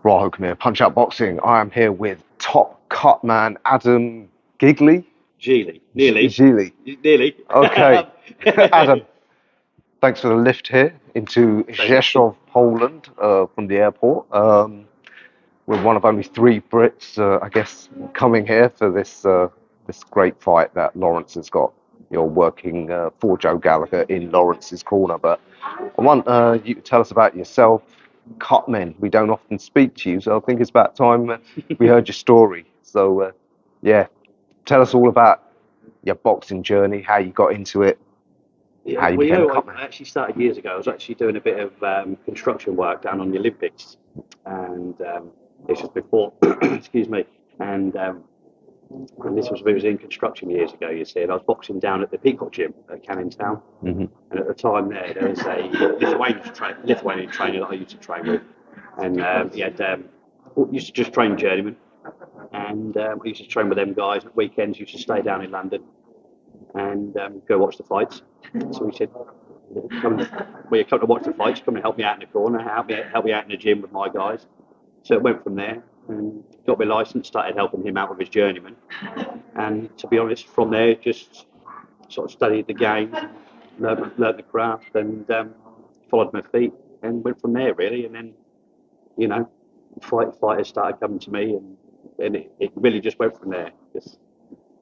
Welcome here, Punch Out Boxing. I am here with top cut man Adam Gigli. Gigli, nearly, Gigli. nearly. Okay, Adam. Thanks for the lift here into RZESZOW, Poland, from the airport. We're one of only three Brits, I guess, coming here for this great fight that Lawrence has got. You're working for Joe Gallagher in Lawrence's corner, but I want you to tell us about yourself. CUTMAN, we don't often speak to you, so I think it's about time we heard your story. So, yeah, tell us all about your boxing journey, how you got into it, Yeah, how you well, became a I CUTMAN. actually started years ago. I was actually doing a bit of construction work down on the Olympics, and this was before, excuse me, and this was it was in construction years ago. You see, and I was boxing down at the Peacock Gym at Canning Town, Hmm. and at the time there was a Lithuanian trainer that I used to train with, and he had used to just train journeymen, and I used to train with them guys at weekends. Used to stay down in London and go watch the fights. So he said, "Come, well, you come to watch the fights. Come and help me out in the corner. Help me out in the gym with my guys." So it went from there, and got my license. Started helping him out with his journeyman, and to be honest, from there, just sort of studied the game, learned the craft, and followed my feet, and went from there really. And then, you know, fighters started coming to me, and it really just went from there.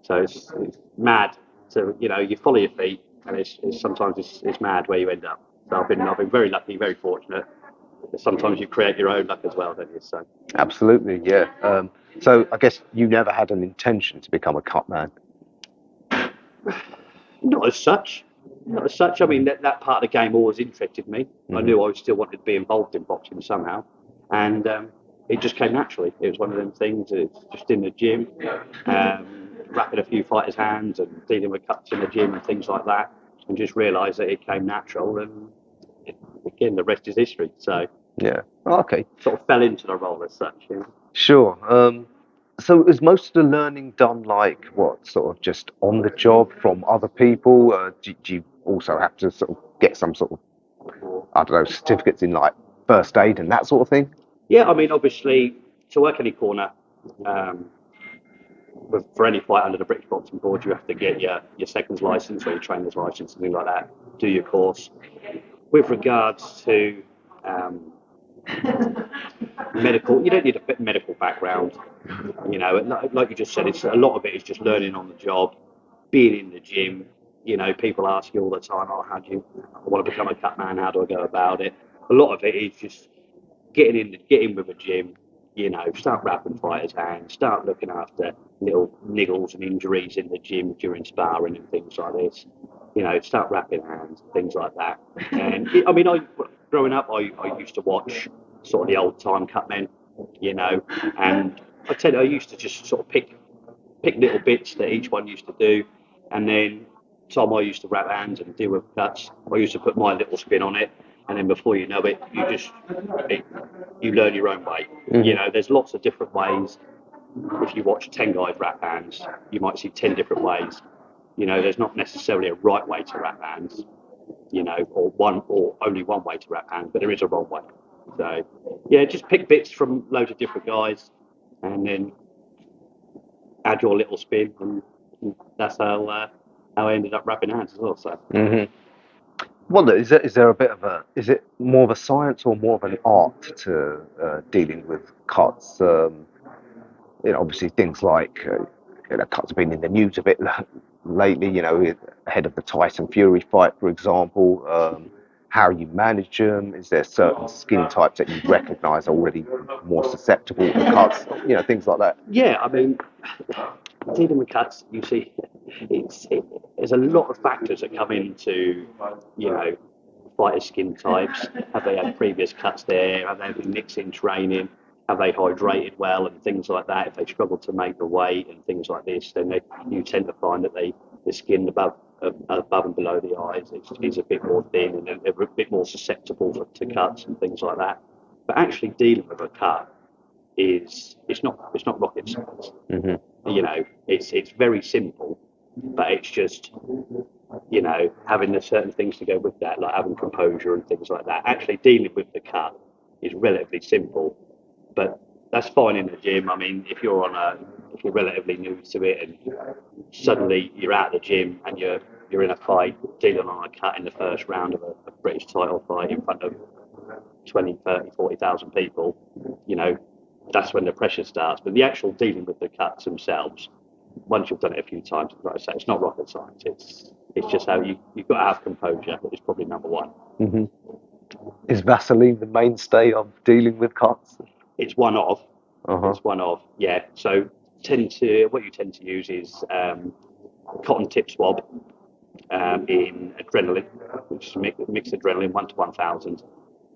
So it's mad. So you follow your feet, and it's sometimes it's mad where you end up. So I've been very lucky, very fortunate. Sometimes you create your own luck as well, don't you? So Absolutely, yeah. So I guess you never had an intention to become a CUTMAN. not as such, not as such. I mean that part of the game always interested me. I Hmm. knew I still wanted to be involved in boxing somehow, and it just came naturally. It was one of them things. It's just in the gym, wrapping a few fighters' hands and dealing with cuts in the gym and things like that, and just realised that it came natural. And again, the rest is history. So Yeah. Okay. sort of fell into the role as such. Sure. So is most of the learning done like what, sort of just on the job from other people? Do you also have to sort of get some sort of, I don't know, certificates in like first aid and that sort of thing? Yeah, I mean, obviously, to work any corner, um, for any fight under the British Boxing Board, you have to get your seconds license or your trainer's license, something like that. Do your course. With regards to um, medical, you don't need a medical background. Like you just said, it's a lot of it is just learning on the job, being in the gym. People ask you all the time, "Oh, I want to become a cut man? How do I go about it?" A lot of it is just get in with a gym, start wrapping fighters' hands, start looking after little niggles and injuries in the gym during sparring and things like this. Start wrapping hands, things like that. And I mean, growing up, I used to watch sort of the old time cut men, you know, and I tell you, I used to just sort of pick little bits that each one used to do, and then Tom, I used to wrap hands and deal with cuts. I used to put my little spin on it, and then before you know it, it, you learn your own way. Hmm. There's lots of different ways. If you watch 10 guys wrap hands, you might see 10 different ways. There's not necessarily a right way to wrap hands, or only one way to wrap hands, but there is a wrong way. So, yeah, just pick bits from loads of different guys, and then add your little spin, and that's how I ended up wrapping hands as well. So. Hmm. Well, is there a bit of a, is it more of a science or more of an art to dealing with cuts? Obviously things like cuts have been in the news a bit lately. Ahead of the Tyson Fury fight, for example. How you manage them? Is there certain skin types that you recognise are already more susceptible to cuts? Things like that. Yeah, I mean, dealing with cuts, you see, there's a lot of factors that come into, you know, fighter skin types. Have they had previous cuts there? Have they been mixing training? Have they hydrated well and things like that? If they struggle to make the weight and things like this, then you tend to find that the skin above and below the eyes is a bit more thin and they're a bit more susceptible to cuts and things like that. But actually dealing with a cut is it's not rocket science. Hmm. It's very simple, but it's just you know, having the certain things to go with that, like having composure and things like that. Actually, dealing with the cut is relatively simple, but that's fine in the gym. I mean, if you're relatively new to it and suddenly you're out of the gym and you're in a fight dealing on a cut in the first round of a British title fight in front of 20, 30, 40,000 people, you know, that's when the pressure starts. But the actual dealing with the cuts themselves, once you've done it a few times, like I say, it's not rocket science. It's just how you've got to have composure. It's probably number one. Hmm. Is Vaseline the mainstay of dealing with cuts? It's one of. Uh-huh. It's one of. Yeah. So what you tend to use is cotton tip swab in adrenaline, which is mixed adrenaline 1 to 1,000,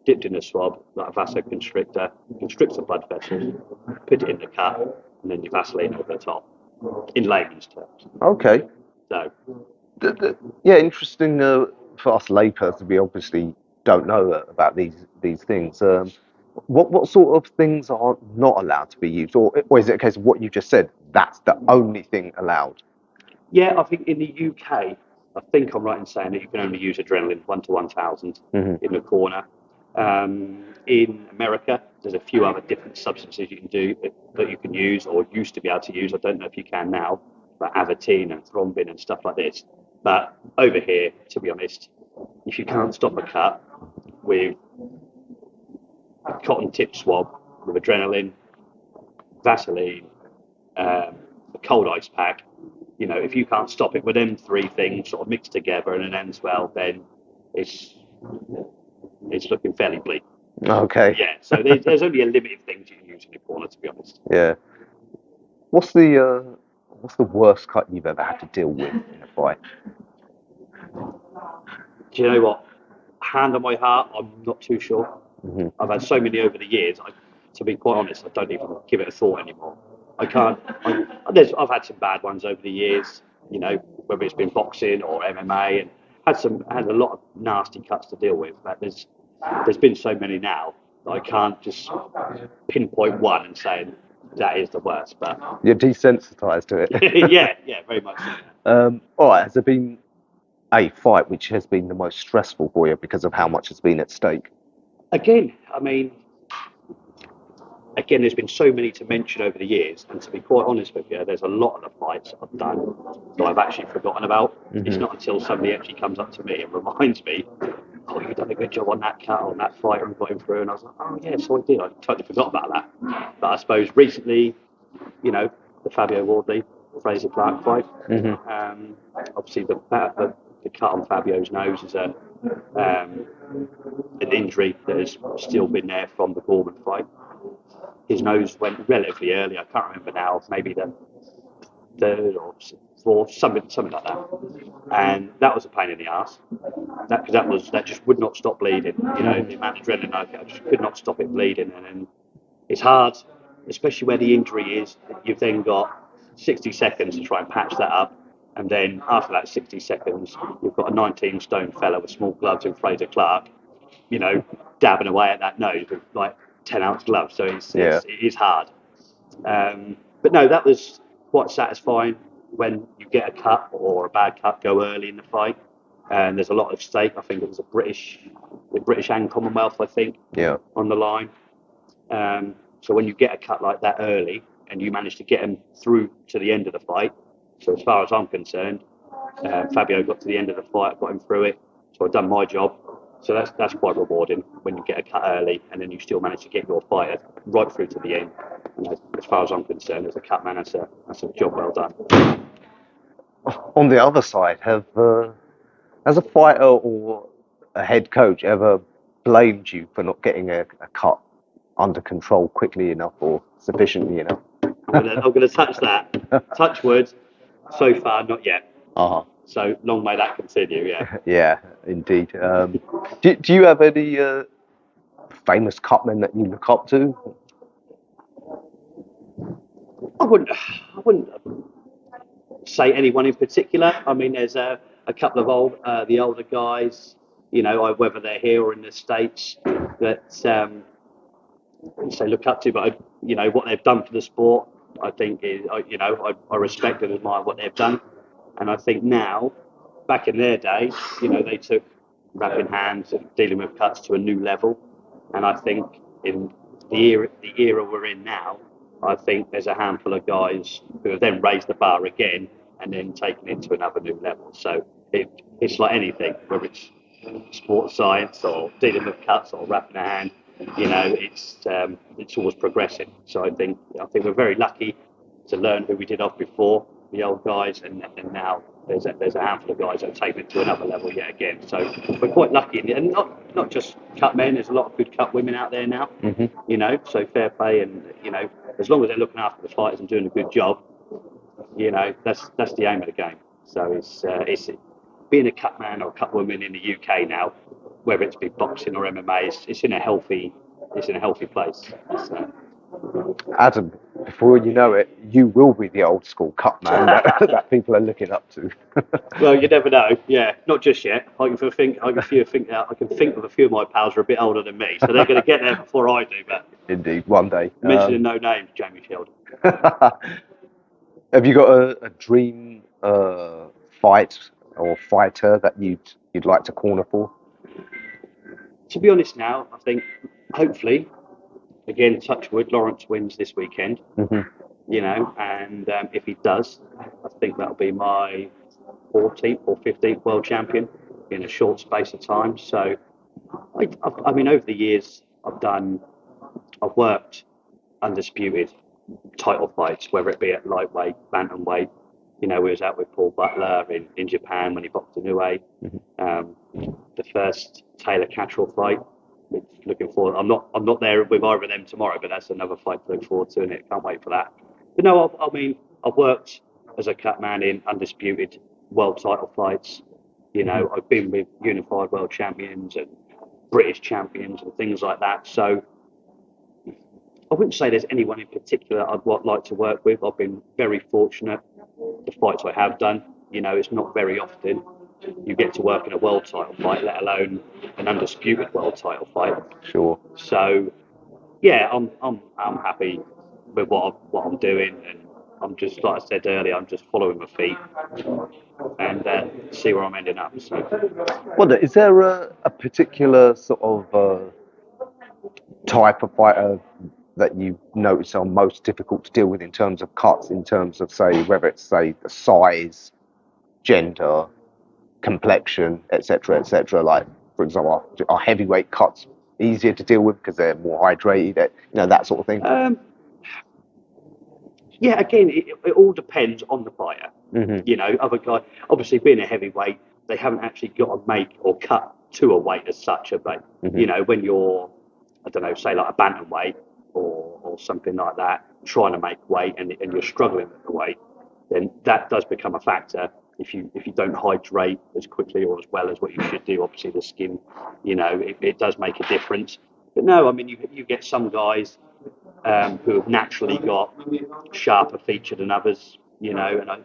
dipped in a swab like a vasoconstrictor, constricts the blood vessels, put it in the cut, and then you Vaseline over the top. In layman's terms. Okay. So Yeah, interesting for us laypersons. We obviously don't know about these things. What sort of things are not allowed to be used, or is it a case of what you just said? That's the only thing allowed. yeah, I think in the UK, I think I'm right in saying that you can only use adrenaline 1 to 1,000 Hmm. in the corner. In America, there's a few other different substances you can do that you can use or used to be able to use. I don't know if you can now, like Avatine and thrombin and stuff like this. But over here, to be honest, if you can't stop a cut with a cotton tip swab with adrenaline, Vaseline, a cold ice pack, you know, if you can't stop it with them three things sort of mixed together and it ends well, then it's it's looking fairly bleak. Okay. Yeah, so there's only a limited things you can use in your corner, to be honest. Yeah. What's the worst cut you've ever had to deal with in a fight? Do you know what? Hand on my heart, I'm not too sure. Hmm. I've had so many over the years. To be quite honest, I don't even give it a thought anymore. I can't. I've had some bad ones over the years. You know, whether it's been boxing or MMA, and had a lot of nasty cuts to deal with. But there's been so many now that I can't just pinpoint one and say that is the worst. But You're desensitized to it. yeah, yeah, very much so. All right. Has there been a fight which has been the most stressful for you because of how much has been at stake? Again, I mean, again, there's been so many to mention over the years, and to be quite honest with you, there's a lot of the fights I've done that I've actually forgotten about. It's not until somebody actually comes up to me and reminds me, "Oh, you've done a good job on that cut, on that fighter, and got him through," and I was like, "Oh yeah, so I did. I totally forgot about that." But I suppose recently, you know, the Fabio Wardley, Fraser Clark fight. Obviously, the cut on Fabio's nose is an injury that has still been there from the Gorman fight. His nose went relatively early. I can't remember now. Maybe the third or fourth, something like that. And that was a pain in the ass. That just would not stop bleeding. You know, the amount of adrenaline I just could not stop it bleeding. And then it's hard, especially where the injury is. You've then got 60 seconds to try and patch that up. And then after that 60 seconds, you've got a 19 stone fella with small gloves in Fraser Clark, you know, dabbing away at that nose with like 10-ounce gloves. So Yeah. it is hard. But no, that was quite satisfying when you get a cut or a bad cut go early in the fight. And there's a lot of stake. I think it was the British and Commonwealth, I think, Yeah. on the line. So when you get a cut like that early and you manage to get them through to the end of the fight, so as far as I'm concerned, Fabio got to the end of the fight, got him through it. So I've done my job. So that's quite rewarding when you get a cut early and then you still manage to get your fighter right through to the end. And as far as I'm concerned, as a cut man, that's a job well done. On the other side, has a fighter or a head coach ever blamed you for not getting a cut under control quickly enough or sufficiently enough? I'm gonna touch that. Touch wood. So far, not yet. Uh-huh. So long may that continue. Yeah. Yeah, indeed. Do you have any famous cutmen that you look up to? I wouldn't say anyone in particular. I mean, there's a couple of the older guys, you know, whether they're here or in the States, that say look up to, but you know what they've done for the sport. I think is, you know, I respect and admire what they've done, and I think now, back in their day, they took wrapping hands and dealing with cuts to a new level. And I think in the era we're in now, I think there's a handful of guys who have then raised the bar again and then taken it to another new level. So it's like anything, whether it's sports science or dealing with cuts or wrapping a hand, it's always progressing. So I think we're very lucky to learn who we did off before, the old guys, and now there's a handful of guys that have taken it to another level yet again. So we're quite lucky, and not just cut men. There's a lot of good cut women out there now. So fair play, and as long as they're looking after the fighters and doing a good job, that's the aim of the game. So it's being a cut man or a cut woman in the UK now, whether it's be boxing or MMA, it's in a healthy place. So. Adam, before you know it, you will be the old school cut man that people are looking up to. Well, you never know. Yeah, not just yet. I can think of a few of my pals who are a bit older than me, so they're going to get there before I do. But Indeed, one day. Mentioning no names, Jamie Sheldon. Have you got a dream fight or fighter that you'd like to corner for? To be honest, now I think hopefully, again, touch wood, Lawrence wins this weekend. And if he does, I think that'll be my 14th or 15th world champion in a short space of time. So, I mean, over the years, I've worked undisputed title fights, whether it be at lightweight, bantamweight. We was out with Paul Butler in Japan when he boxed Inoue. The first Taylor Catterall fight. Looking forward. I'm not there with either of them tomorrow, but that's another fight to look forward to, and can't wait for that. But no, I've worked as a cut man in undisputed world title fights. I've been with unified world champions and British champions and things like that. So I wouldn't say there's anyone in particular I'd like to work with. I've been very fortunate. The fights I have done, it's not very often you get to work in a world title fight, let alone an undisputed world title fight. Sure. So, yeah, I'm happy with what I'm doing, and I'm just, like I said earlier, I'm just following my feet and see where I'm ending up. So, Wonder, is there a particular sort of type of fighter that you notice are most difficult to deal with in terms of cuts, in terms of, say, whether it's, say, the size, gender, complexion, etc., etc.? Like, for example, are heavyweight cuts easier to deal with because they're more hydrated, that sort of thing? Yeah, again, it all depends on the fighter. Other guy, obviously being a heavyweight, they haven't actually got to make or cut to a weight as such, have they? When you're, I don't know, say like a bantamweight or something like that, trying to make weight and you're struggling with the weight, then that does become a factor. If you don't hydrate as quickly or as well as what you should do, obviously the skin, it does make a difference. But no, I mean, you get some guys who have naturally got sharper feature than others, and I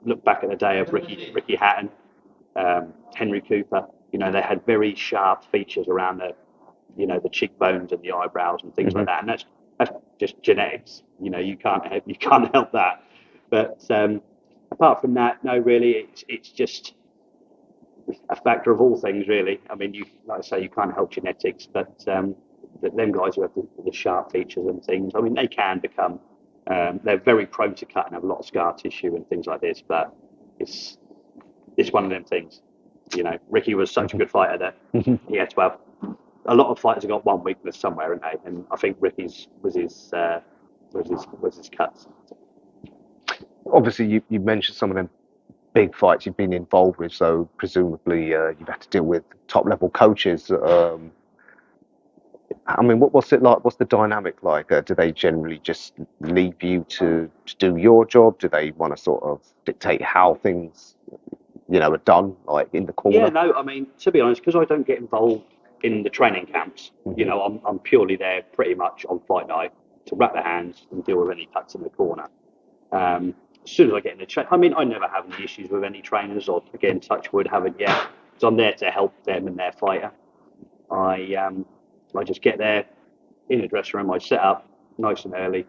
look back at the day of Ricky Hatton, Henry Cooper, they had very sharp features around the cheekbones and the eyebrows and things like that, and that's just genetics. You can't help that. But apart from that, no, really, it's just a factor of all things, really. I mean, like I say, you can't help genetics, but them guys who have the sharp features and things, I mean, they can become, they're very prone to cut and have a lot of scar tissue and things like this, but it's one of them things. Ricky was such a good fighter that he had to have. A lot of fighters have got one weakness somewhere, and I think Ricky's was his cuts. Obviously, you mentioned some of them big fights you've been involved with, so presumably you've had to deal with top level coaches. I mean, what's it like? What's the dynamic like? Do they generally just leave you to do your job? Do they want to sort of dictate how things, are done, like in the corner? Yeah, no, I mean, to be honest, because I don't get involved in the training camps, I'm purely there pretty much on fight night to wrap the hands and deal with any cuts in the corner. As soon as I get in the I mean, I never have any issues with any trainers, or again, touch wood, haven't yet. So I'm there to help them and their fighter. I just get there in the dressing room. I set up nice and early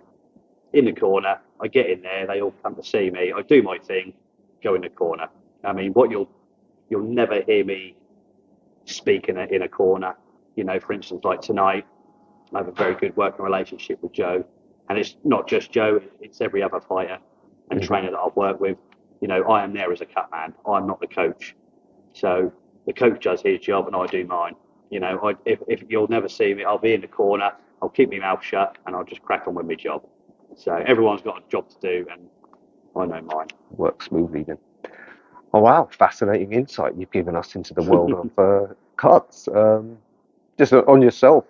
in the corner. I get in there. They all come to see me. I do my thing, go in the corner. I mean, what you'll you'll never hear me speak in a corner. You know, for instance, like tonight, I have a very good working relationship with Joe, and it's not just Joe; it's every other fighter and trainer that I've worked with. You know, I am there as a cut man. I'm not the coach, so the coach does his job and I do mine. You know, if you'll never see me, I'll be in the corner. I'll keep my mouth shut and I'll just crack on with my job. So everyone's got a job to do, and I know mine. Works smoothly then. Oh wow, fascinating insight you've given us into the world of cuts. Just on yourself,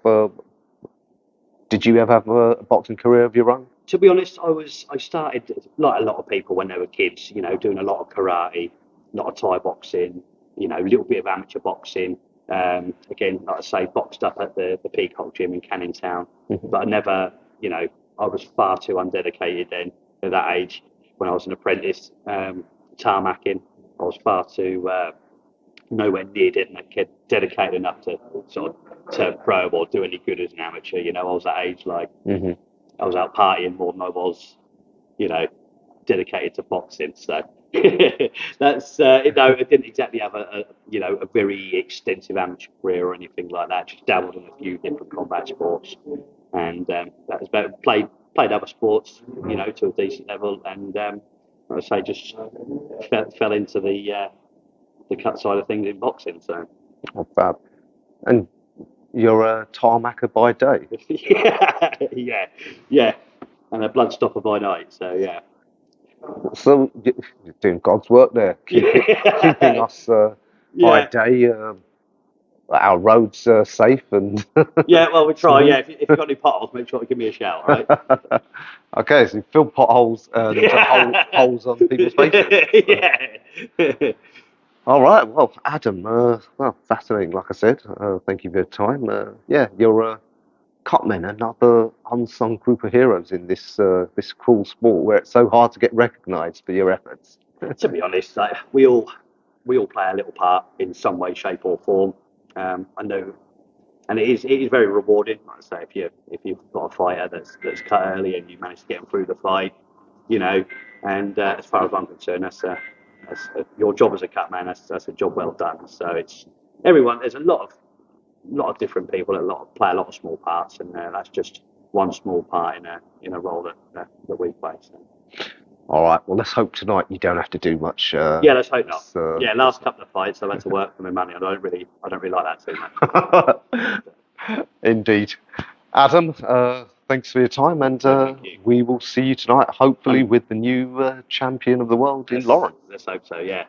did you ever have a boxing career of your own? To be honest, I started like a lot of people when they were kids. You know, doing a lot of karate, a lot of Thai boxing. You know, a little bit of amateur boxing. Again, like I say, boxed up at the Peacock Gym in Canning Town. But I never, you know, I was far too undedicated then at that age when I was an apprentice. Tarmacking, I was far too nowhere near dedicated enough to sort of turn pro or do any good as an amateur. You know, I was that age like I was out partying more than I was, you know, dedicated to boxing. So that's no, I didn't exactly have a very extensive amateur career or anything like that. Just dabbled in a few different combat sports, and that was about played other sports, you know, to a decent level, and like I say, just fell into the cut side of things in boxing. So Oh, fab. And you're a tarmacker by day. yeah, and a blood stopper by night. So yeah. So you're doing God's work there, keeping us by Yeah. day, our roads safe and. Yeah, well, we try. smooth. Yeah, if you've got any potholes, make sure to give me a shout, all right? Okay, so you fill potholes and holes on people's faces. Yeah. All right, well, Adam, well, fascinating. Like I said, thank you for your time. Yeah, you're Cutmen, another unsung group of heroes in this cruel sport where it's so hard to get recognised for your efforts. To be honest, like, we all play a little part in some way, shape, or form. I know, and it is very rewarding. Like I say, if you've got a fighter that's cut early and you manage to get them through the fight, you know, and as far as I'm concerned, that's your job as a cut man. That's a job well done. So it's everyone. There's a lot of different people that play a lot of small parts, and that's just one small part in a role that we play. So. All right, well, let's hope tonight you don't have to do much. Yeah, let's hope not. Yeah, last couple of fights I've had to work for my money, and I don't really like that too much. Indeed. Adam, thanks for your time, and we will see you tonight, hopefully with the new champion of the world in Lawrence. Let's hope so, yeah.